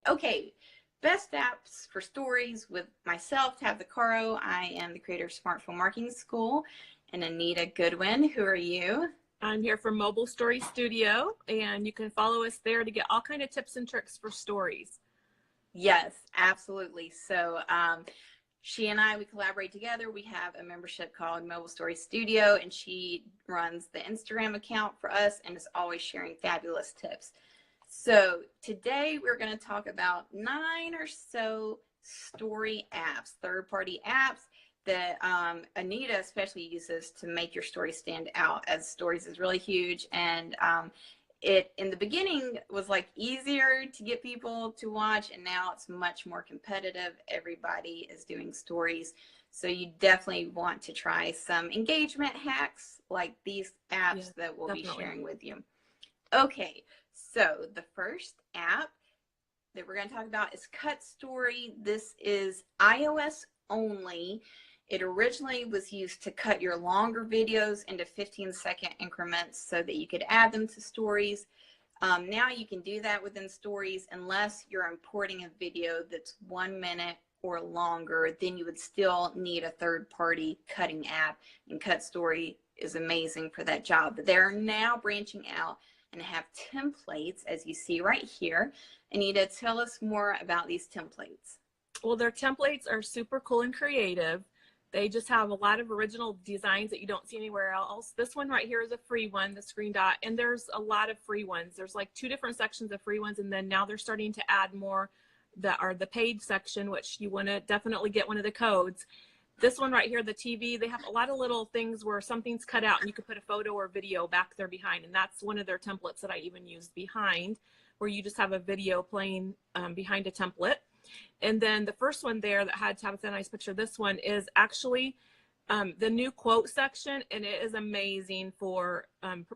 Okay, best apps for stories with myself, 𝗤𝗵𝗴𝗵𝗁 𝗏. I am the creator of Smartphone Marketing School. And Anita Goodwin, who are you? I'm here for Mobile Story Studio, and you can follow us there to get all kind of tips and tricks for stories. Yes, absolutely. So she and I, we collaborate together. We have a membership called Mobile Story Studio, and she runs the Instagram account for us and is always sharing fabulous tips. So today we're going to talk about 9 or so story apps, third-party apps that Anita especially uses to make your story stand out, as stories is really huge. And it in the beginning was like easier to get people to watch, and now it's much more competitive. Everybody is doing stories. So you definitely want to try some engagement hacks like these apps that we'll be sharing with you. Okay, so the first app that we're going to talk about is CutStory. This is iOS only. It originally was used to cut your longer videos into 15-second increments so that you could add them to stories. Now you can do that within stories unless you're importing a video that's 1 minute or longer. Then you would still need a third-party cutting app, and CutStory is amazing for that job. But they're now branching out and have templates, as you see right here. Anita, tell us more about these templates. Well, their templates are super cool and creative. They just have a lot of original designs that you don't see anywhere else. This one right here is a free one, the screen dot, and there's a lot of free ones. There's like 2 different sections of free ones, and then now they're starting to add more that are the paid section, which you want to definitely get one of the codes. This one right here, the TV, they have a lot of little things where something's cut out and you can put a photo or video back there behind, and that's one of their templates that I even used behind, where you just have a video playing behind a template. And then the first one there that had Tabitha Nice picture, this one is actually the new quote section, and it is amazing for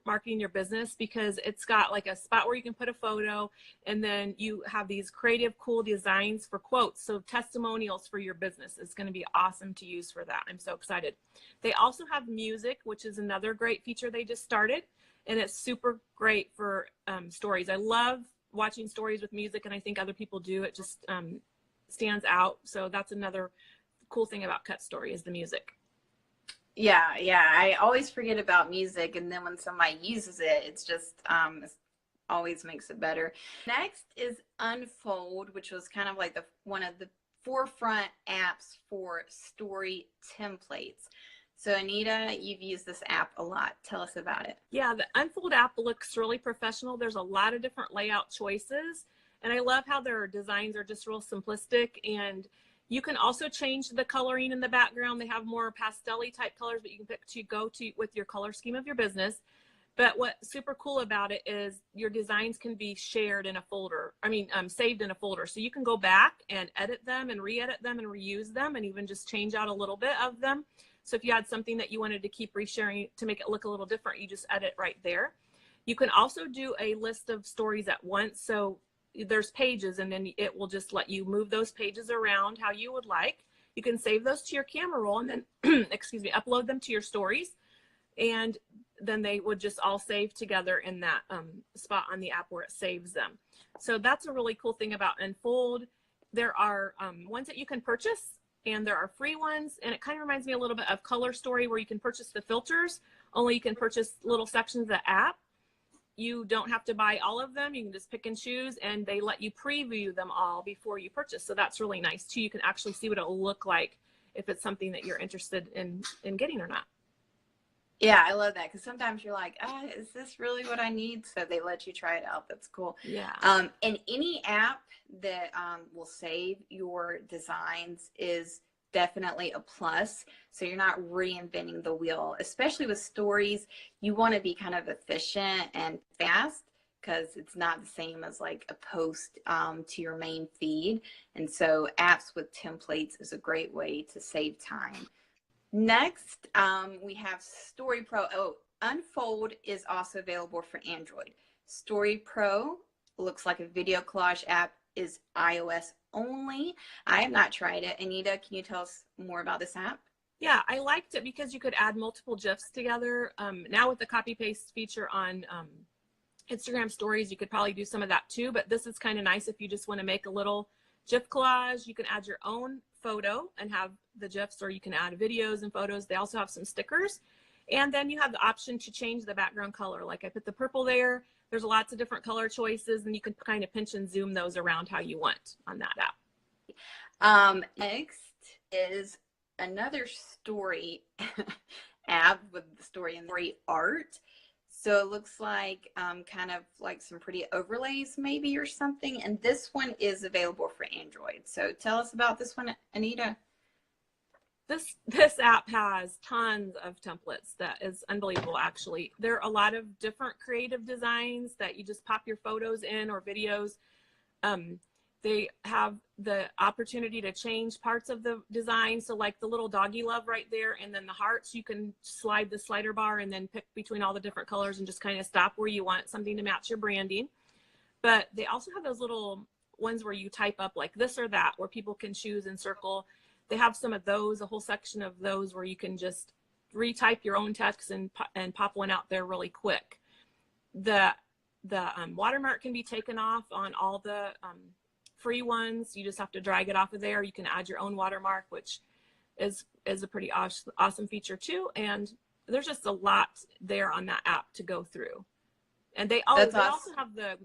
marketing your business because it's got like a spot where you can put a photo, and then you have these creative, cool designs for quotes. So testimonials for your business is going to be awesome to use for that. I'm so excited. They also have music, which is another great feature they just started, and it's super great for stories. I love watching stories with music, and I think other people do. It just stands out. So that's another cool thing about CutStory is the music. Yeah, I always forget about music, and then when somebody uses it, it's just it always makes it better. Next is Unfold, which was kind of like one of the forefront apps for story templates. So Anita, you've used this app a lot. Tell us about it. Yeah, the Unfold app looks really professional. There's a lot of different layout choices, and I love how their designs are just real simplistic, and you can also change the coloring in the background. They have more pastel-y type colors, but you can pick to go to with your color scheme of your business. But what's super cool about it is your designs can be shared in a folder. Saved in a folder. So you can go back and edit them and re-edit them and reuse them, and even just change out a little bit of them. So if you had something that you wanted to keep resharing to make it look a little different, you just edit right there. You can also do a list of stories at once. So there's pages, and then it will just let you move those pages around how you would like. You can save those to your camera roll and then, excuse me, upload them to your stories. And then they would just all save together in that spot on the app where it saves them. So that's a really cool thing about Unfold. There are ones that you can purchase, and there are free ones. And it kind of reminds me a little bit of Color Story, where you can purchase the filters, only you can purchase little sections of the app. You don't have to buy all of them. You can just pick and choose, and they let you preview them all before you purchase. So that's really nice too. You can actually see what it'll look like if it's something that you're interested in getting or not. Yeah, I love that, because sometimes you're like, is this really what I need? So they let you try it out. That's cool. Yeah. And any app that will save your designs is definitely a plus. So you're not reinventing the wheel, especially with stories. You want to be kind of efficient and fast, because it's not the same as like a post to your main feed. And so apps with templates is a great way to save time. Next, we have Story Pro. Oh, Unfold is also available for Android. Story Pro looks like a video collage app, is iOS only. I have not tried it. Anita, can you tell us more about this app? Yeah, I liked it because you could add multiple GIFs together. Now with the copy paste feature on Instagram stories, you could probably do some of that too, but this is kind of nice if you just want to make a little GIF collage. You can add your own photo and have the GIFs, or you can add videos and photos. They also have some stickers. And then you have the option to change the background color. Like I put the purple there. There's lots of different color choices, and you can kind of pinch and zoom those around how you want on that app. Next is another story app with the story and story art. So it looks like kind of like some pretty overlays maybe or something. And this one is available for Android. So tell us about this one, Anita. This app has tons of templates. That is unbelievable, actually. There are a lot of different creative designs that you just pop your photos in, or videos. They have the opportunity to change parts of the design. So like the little doggy love right there, and then the hearts, you can slide the slider bar and then pick between all the different colors and just kind of stop where you want something to match your branding. But they also have those little ones where you type up like this or that, where people can choose and circle. They have some of those, a whole section of those where you can just retype your own text and pop one out there really quick. The watermark can be taken off on all the free ones. You just have to drag it off of there. You can add your own watermark, which is a pretty awesome feature too. And there's just a lot there on that app to go through. And they also have the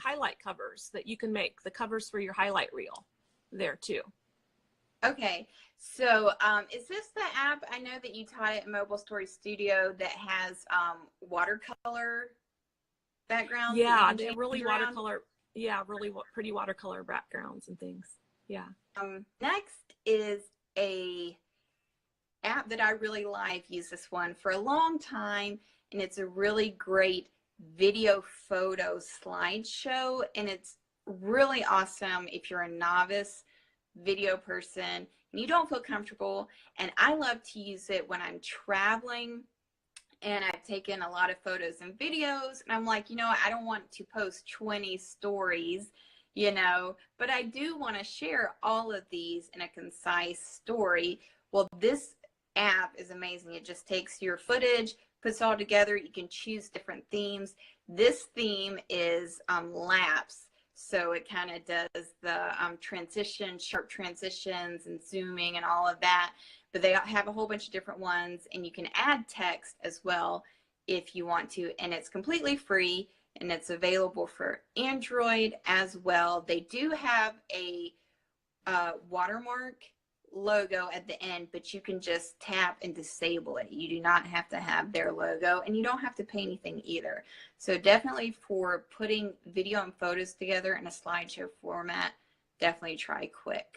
highlight covers that you can make, the covers for your highlight reel there too. Okay, so is this the app? I know that you taught it in Mobile Story Studio that has watercolor backgrounds. Yeah, they're really watercolor. Yeah, really pretty watercolor backgrounds and things. Yeah. Next is a app that I really like. I've used this one for a long time, and it's a really great video photo slideshow, and it's really awesome if you're a novice video person and you don't feel comfortable. And I love to use it when I'm traveling and I've taken a lot of photos and videos, and I'm like, you know, I don't want to post 20 stories, you know, but I do want to share all of these in a concise story. Well, this app is amazing. It just takes your footage, puts it all together. You can choose different themes. This theme is lapse. So it kind of does the transition, sharp transitions and zooming and all of that. But they have a whole bunch of different ones, and you can add text as well if you want to. And it's completely free, and it's available for Android as well. They do have a watermark logo at the end, but you can just tap and disable it. You do not have to have their logo, and you don't have to pay anything either. So definitely for putting video and photos together in a slideshow format, definitely try Quick.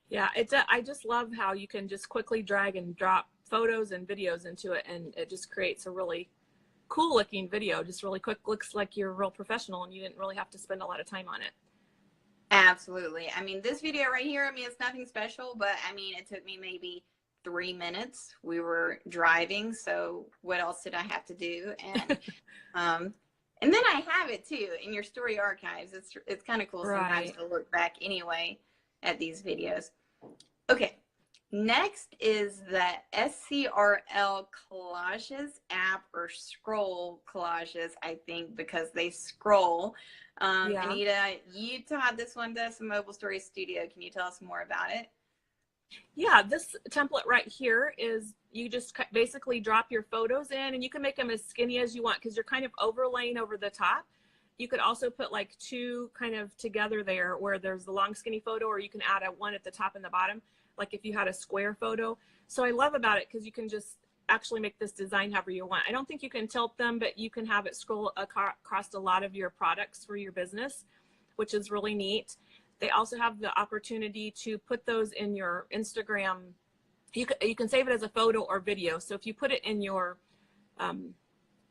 Yeah, I just love how you can just quickly drag and drop photos and videos into it, and it just creates a really cool looking video, just really quick. Looks like you're real professional and you didn't really have to spend a lot of time on it. Absolutely. I mean, this video right here, I mean, it's nothing special, but I mean, it took me maybe 3 minutes. We were driving, so what else did I have to do? And then I have it too in your story archives. It's kind of cool sometimes to look back anyway at these videos. Okay, next is the SCRL Collages app, or scroll collages, I think, because they scroll. Yeah. Anita, you taught this one to us in Mobile Story Studio. Can you tell us more about it? Yeah, this template right here is, you just basically drop your photos in, and you can make them as skinny as you want because you're kind of overlaying over the top. You could also put like two kind of together there where there's the long skinny photo, or you can add one at the top and the bottom, like if you had a square photo. So I love about it because you can just actually make this design however you want. I don't think you can tilt them, but you can have it scroll across a lot of your products for your business, which is really neat. They also have the opportunity to put those in your Instagram. You can save it as a photo or video. So if you put it in your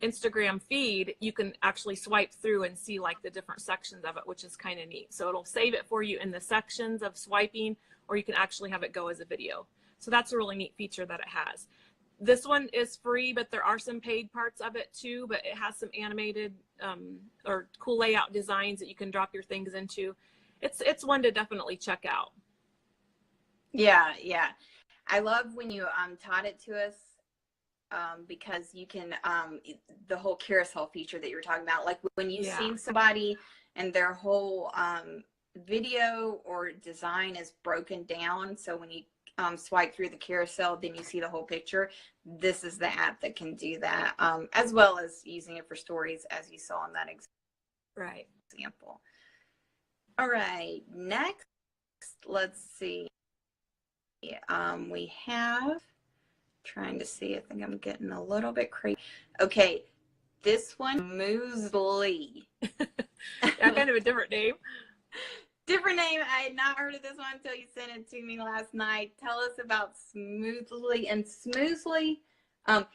Instagram feed, you can actually swipe through and see like the different sections of it, which is kind of neat. So it'll save it for you in the sections of swiping, or you can actually have it go as a video. So that's a really neat feature that it has. This one is free, but there are some paid parts of it too, but it has some animated or cool layout designs that you can drop your things into. It's one to definitely check out. Yeah, yeah. I love when you taught it to us, because you can, the whole carousel feature that you were talking about, like when you've Yeah. seen somebody and their whole video or design is broken down. So when you swipe through the carousel, then you see the whole picture. This is the app that can do that, as well as using it for stories, as you saw in that example. All right, next, let's see. We have, trying to see, I think I'm getting a little bit crazy. Okay, this one, 𝗦𝗫𝗄𝗧. Yeah, kind of a different name. Different name. I had not heard of this one until you sent it to me last night. Tell us about 𝗦𝗫𝗄𝗧. And 𝗦𝗫𝗄𝗧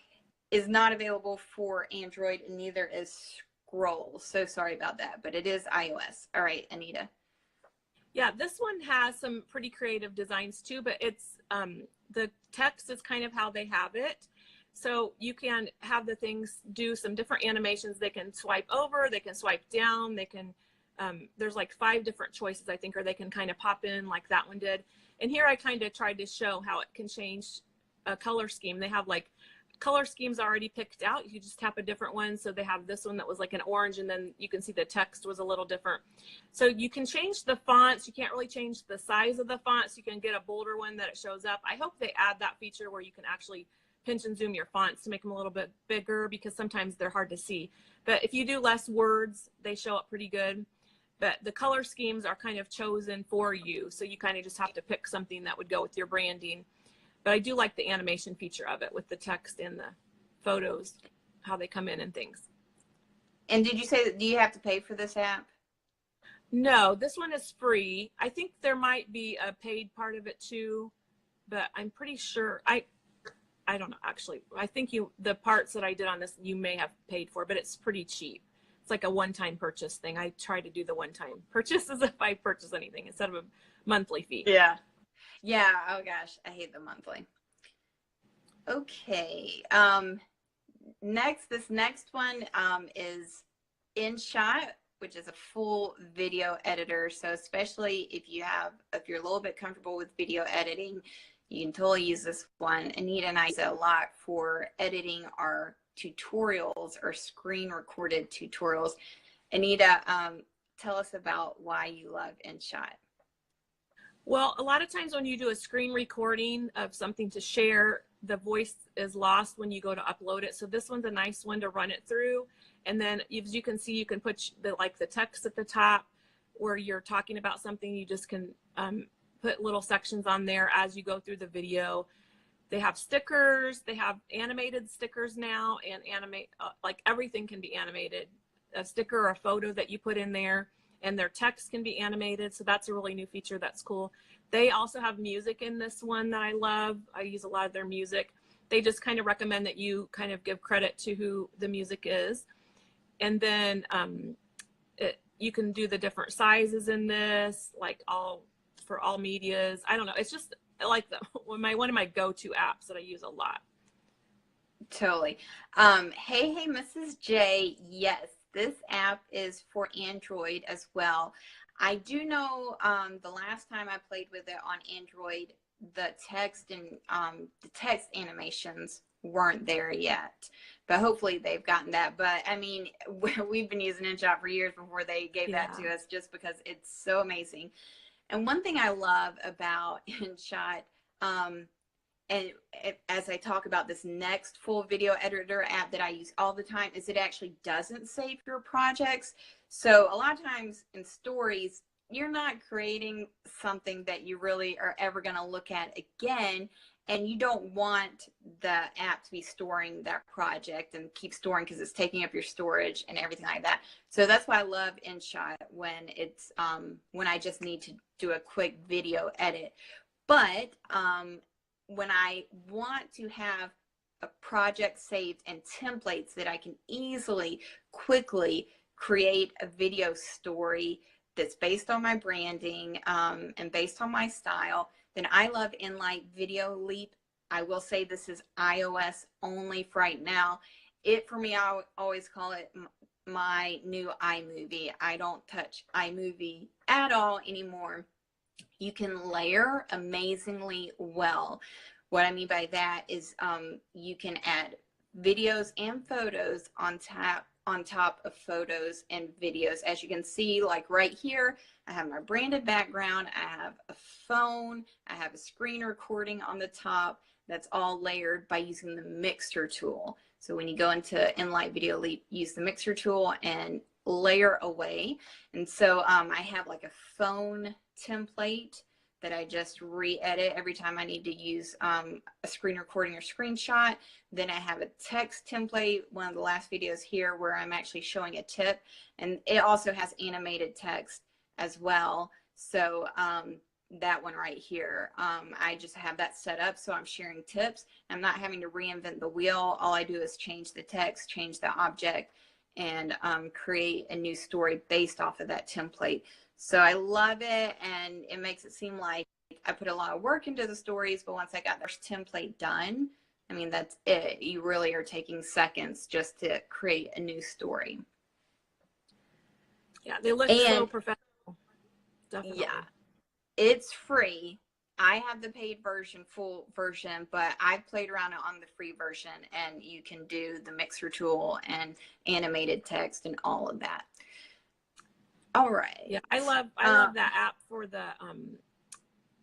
is not available for Android, and neither is Scroll. So sorry about that, but it is iOS. All right, Anita. Yeah, this one has some pretty creative designs too, but it's the text is kind of how they have it. So you can have the things do some different animations. They can swipe over, they can swipe down, they can, there's like 5 different choices, I think, or they can kind of pop in like that one did. And here I kind of tried to show how it can change a color scheme. They have like color schemes already picked out. You just tap a different one. So they have this one that was like an orange, and then you can see the text was a little different. So you can change the fonts. You can't really change the size of the fonts. You can get a bolder one that it shows up. I hope they add that feature where you can actually pinch and zoom your fonts to make them a little bit bigger, because sometimes they're hard to see. But if you do less words, they show up pretty good. But the color schemes are kind of chosen for you. So you kind of just have to pick something that would go with your branding. But I do like the animation feature of it with the text and the photos, how they come in and things. And did you say that, do you have to pay for this app? No, this one is free. I think there might be a paid part of it too, but I'm pretty sure, I don't know, actually. I think the parts that I did on this, you may have paid for, but it's pretty cheap. It's like a one-time purchase thing. I try to do the one-time purchase as if I purchase anything instead of a monthly fee. Yeah. Yeah. Oh gosh, I hate the monthly. Okay. This next one is InShot, which is a full video editor. So especially if you're a little bit comfortable with video editing, you can totally use this one. Anita and I use it a lot for editing our tutorials or screen recorded tutorials. Anita, tell us about why you love InShot. Well, a lot of times when you do a screen recording of something to share, the voice is lost when you go to upload it. So this one's a nice one to run it through. And then as you can see, you can put the text at the top where you're talking about something. You just can put little sections on there as you go through the video. They have stickers, they have animated stickers now, and like everything can be animated. A sticker or a photo that you put in there, and their text can be animated. So that's a really new feature that's cool. They also have music in this one that I love. I use a lot of their music. They just kind of recommend that you kind of give credit to who the music is. And then you can do the different sizes in this, like for all medias. I don't know. It's just like one of my go-to apps that I use a lot. Totally. �hey, yes, this app is for Android as well. I do know the last time I played with it on Android, the text animations weren't there yet, but hopefully they've gotten that. But I mean, we've been using InShot for years before they gave that to us, just because it's so amazing. And one thing I love about InShot, and as I talk about this next full video editor app that I use all the time, is it actually doesn't save your projects. So a lot of times in stories, you're not creating something that you really are ever going to look at again, and you don't want the app to be storing that project and keep storing because it's taking up your storage and everything like that. So that's why I love InShot when it's when I just need to do a quick video edit. But when I want to have a project saved and templates that I can easily, quickly create a video story that's based on my branding and based on my style, then I love Enlight Video Leap. I will say this is iOS only for right now. For me, I always call it my new iMovie. I don't touch iMovie at all anymore. You can layer amazingly well. What I mean by that is you can add videos and photos on top of photos and videos. As you can see, like right here, I have my branded background, I have a phone, I have a screen recording on the top. That's all layered by using the mixer tool. So when you go into Enlight Video Leap, use the mixer tool and layer away. And so I have like a phone template that I just re-edit every time I need to use a screen recording or screenshot. Then I have a text template, one of the last videos here where I'm actually showing a tip, and it also has animated text as well. So that one right here, I just have that set up so I'm sharing tips. I'm not having to reinvent the wheel. All I do is change the text, change the object, and create a new story based off of that template. So I love it, and it makes it seem like I put a lot of work into the stories, but once I got the template done, I mean, that's it. You really are taking seconds just to create a new story. Yeah, they look so professional. Definitely. Yeah, it's free. I have the paid version, full version, but I've played around on the free version, and you can do the mixer tool and animated text and all of that. All right. Yeah, I love that app for the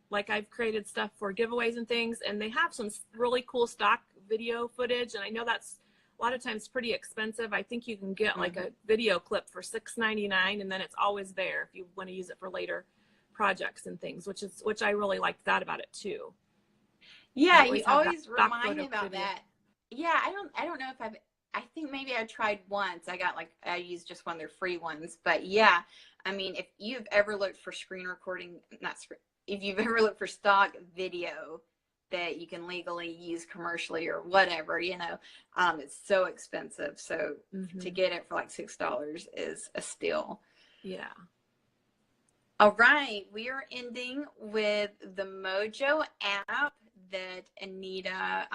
like, I've created stuff for giveaways and things, and they have some really cool stock video footage, and I know that's a lot of times pretty expensive. I think you can get like a video clip for $6.99, and then it's always there if you want to use it for later projects and things, which I really liked that about it too. Yeah, you always remind me about that. Yeah, I don't know if I think maybe I tried once. I used just one of their free ones, but yeah, I mean, if you've ever looked for screen recording, if you've ever looked for stock video that you can legally use commercially or whatever, you know, it's so expensive. So to get it for like $6 is a steal. Yeah. All right, we are ending with the Mojo app that Anita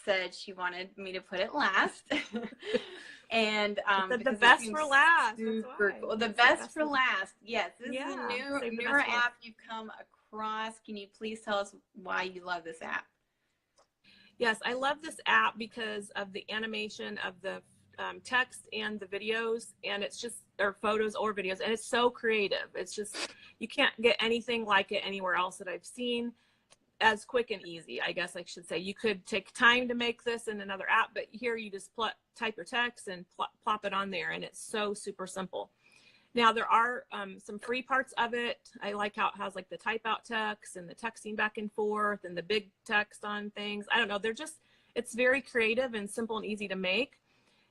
said she wanted me to put it last. And the best for last. Super cool. The best for last. Yes, this is a newer app you've come across. Can you please tell us why you love this app? Yes, I love this app because of the animation of the text and the videos, and it's just, or photos or videos, and it's so creative. It's just, you can't get anything like it anywhere else that I've seen. As quick and easy, I guess I should say. You could take time to make this in another app, but here you just type your text and plop it on there, and it's so super simple. Now there are some free parts of it. I like how it has like the type out text and the texting back and forth and the big text on things. I don't know, it's very creative and simple and easy to make.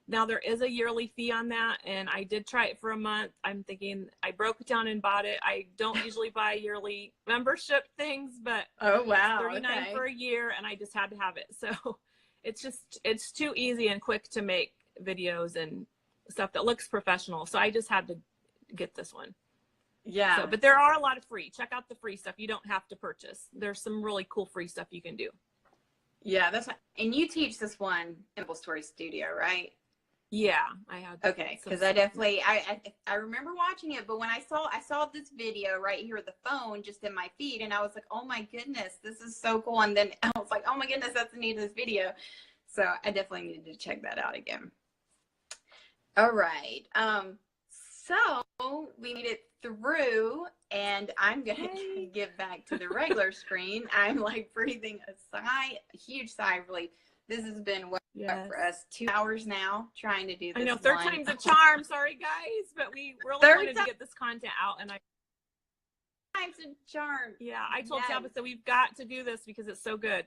Now there is a yearly fee on that, and I did try it for a month. I'm thinking, I broke it down and bought it. I don't usually buy yearly membership things, but oh wow, it's $39 for a year, and I just had to have it. So it's too easy and quick to make videos and stuff that looks professional. So I just had to get this one. Yeah. So, but there are a lot of free. Check out the free stuff. You don't have to purchase. There's some really cool free stuff you can do. Yeah, and you teach this one in 𝗏story Studio, right? Yeah, I had. Okay, because I definitely, I remember watching it, but when I saw this video right here with the phone just in my feed, and I was like, oh my goodness, this is so cool. And then I was like, oh my goodness, that's Anita's video. So I definitely needed to check that out again. All right. So we made it through, and I'm going to get back to the regular screen. I'm like breathing a huge sigh of relief. This has been for us 2 hours now trying to do this. I know, third time's a charm. Sorry, guys, but we really wanted to get this content out, and time's a charm. Yeah, I told 𝗏𝗶𝗴𝗵𝘁 we've got to do this because it's so good.